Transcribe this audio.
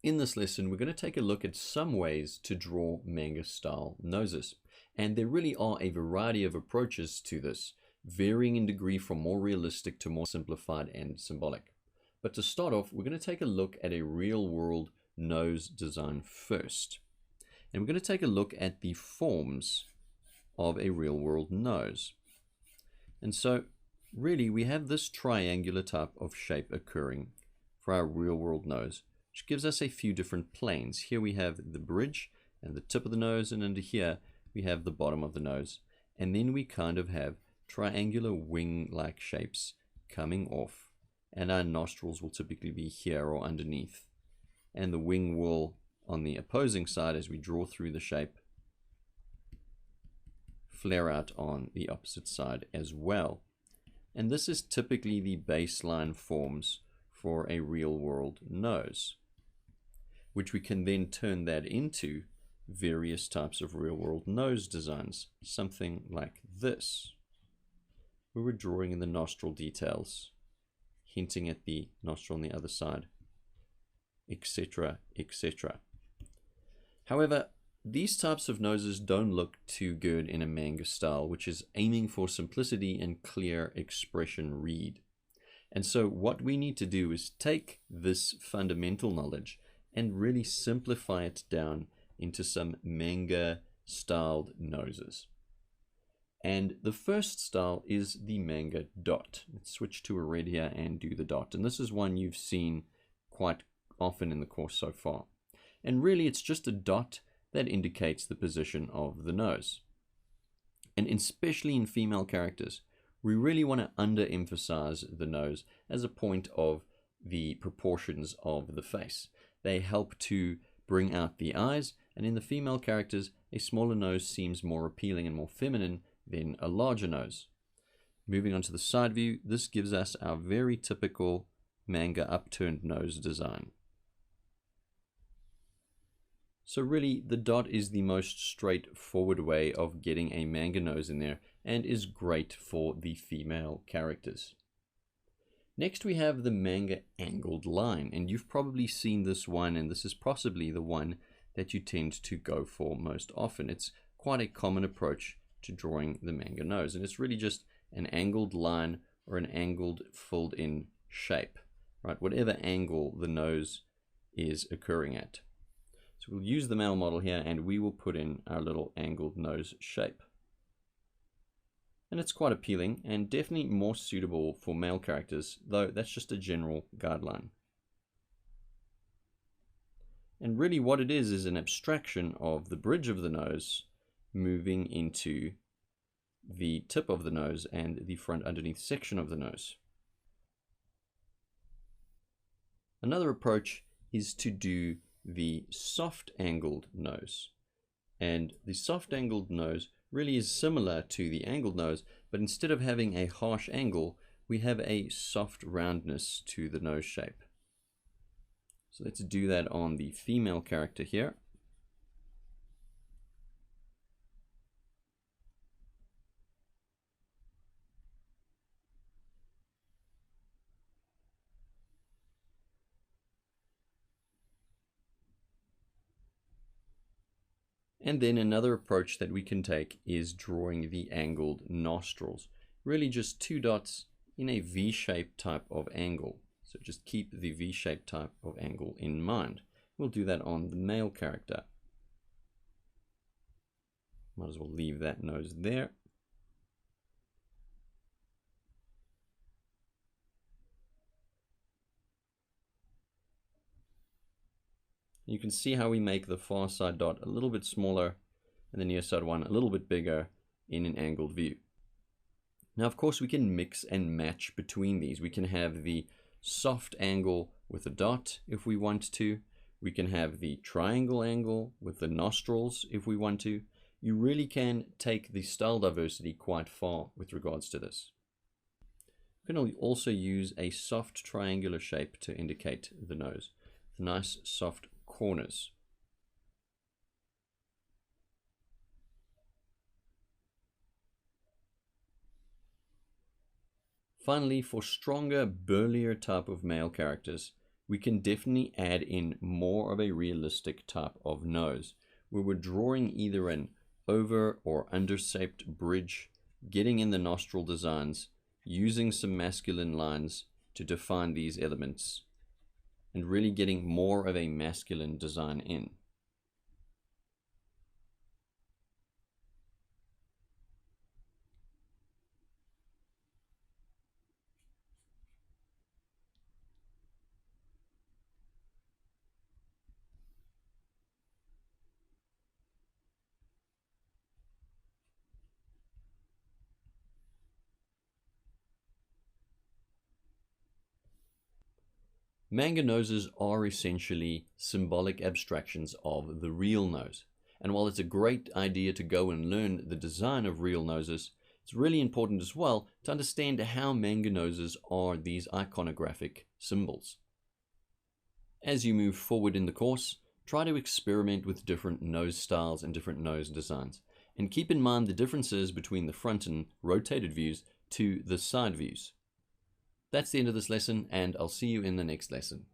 In this lesson, we're going to take a look at some ways to draw manga style noses. And there really are a variety of approaches to this, varying in degree from more realistic to more simplified and symbolic. But to start off, we're going to take a look at a real world nose design first. And we're going to take a look at the forms of a real world nose. And so really we have this triangular type of shape occurring for our real world nose, which gives us a few different planes. Here we have the bridge and the tip of the nose, and under here we have the bottom of the nose. And then we kind of have triangular wing-like shapes coming off, and our nostrils will typically be here or underneath. And the wing will, on the opposing side, as we draw through the shape, flare out on the opposite side as well. And this is typically the baseline forms for a real world nose, which we can then turn that into various types of real world nose designs, something like this, where we're drawing in the nostril details, hinting at the nostril on the other side, etc., etc. However, these types of noses don't look too good in a manga style, which is aiming for simplicity and clear expression read. And so what we need to do is take this fundamental knowledge and really simplify it down into some manga styled noses. And the first style is the manga dot. Let's switch to a red here and do the dot. And this is one you've seen quite often in the course so far. And really it's just a dot that indicates the position of the nose. And especially in female characters, we really want to underemphasize the nose as a point of the proportions of the face. They help to bring out the eyes, and in the female characters, a smaller nose seems more appealing and more feminine than a larger nose. Moving on to the side view, this gives us our very typical manga upturned nose design. So really, the dot is the most straightforward way of getting a manga nose in there and is great for the female characters. Next we have the manga angled line, and you've probably seen this one, and this is possibly the one that you tend to go for most often. It's quite a common approach to drawing the manga nose, and it's really just an angled line or an angled filled in shape, right? Whatever angle the nose is occurring at. So we'll use the male model here, and we will put in our little angled nose shape. And it's quite appealing and definitely more suitable for male characters, though that's just a general guideline. And really what it is an abstraction of the bridge of the nose moving into the tip of the nose and the front underneath section of the nose. Another approach is to do the soft angled nose. And the soft angled nose really is similar to the angled nose, but instead of having a harsh angle, we have a soft roundness to the nose shape. So let's do that on the female character here. And then another approach that we can take is drawing the angled nostrils. Really just two dots in a V-shaped type of angle. So just keep the V-shaped type of angle in mind. We'll do that on the male character. Might as well leave that nose there. You can see how we make the far side dot a little bit smaller and the near side one a little bit bigger in an angled view. Now, of course, we can mix and match between these. We can have the soft angle with a dot if we want to. We can have the triangle angle with the nostrils if we want to. You really can take the style diversity quite far with regards to this. You can also use a soft triangular shape to indicate the nose. Nice soft corners. Finally, for stronger, burlier type of male characters, we can definitely add in more of a realistic type of nose, where we're drawing either an over or under-shaped bridge, getting in the nostril designs, using some masculine lines to define these elements, and really getting more of a masculine design in. Manga noses are essentially symbolic abstractions of the real nose. And while it's a great idea to go and learn the design of real noses, it's really important as well to understand how manga noses are these iconographic symbols. As you move forward in the course, try to experiment with different nose styles and different nose designs. And keep in mind the differences between the front and rotated views to the side views. That's the end of this lesson, and I'll see you in the next lesson.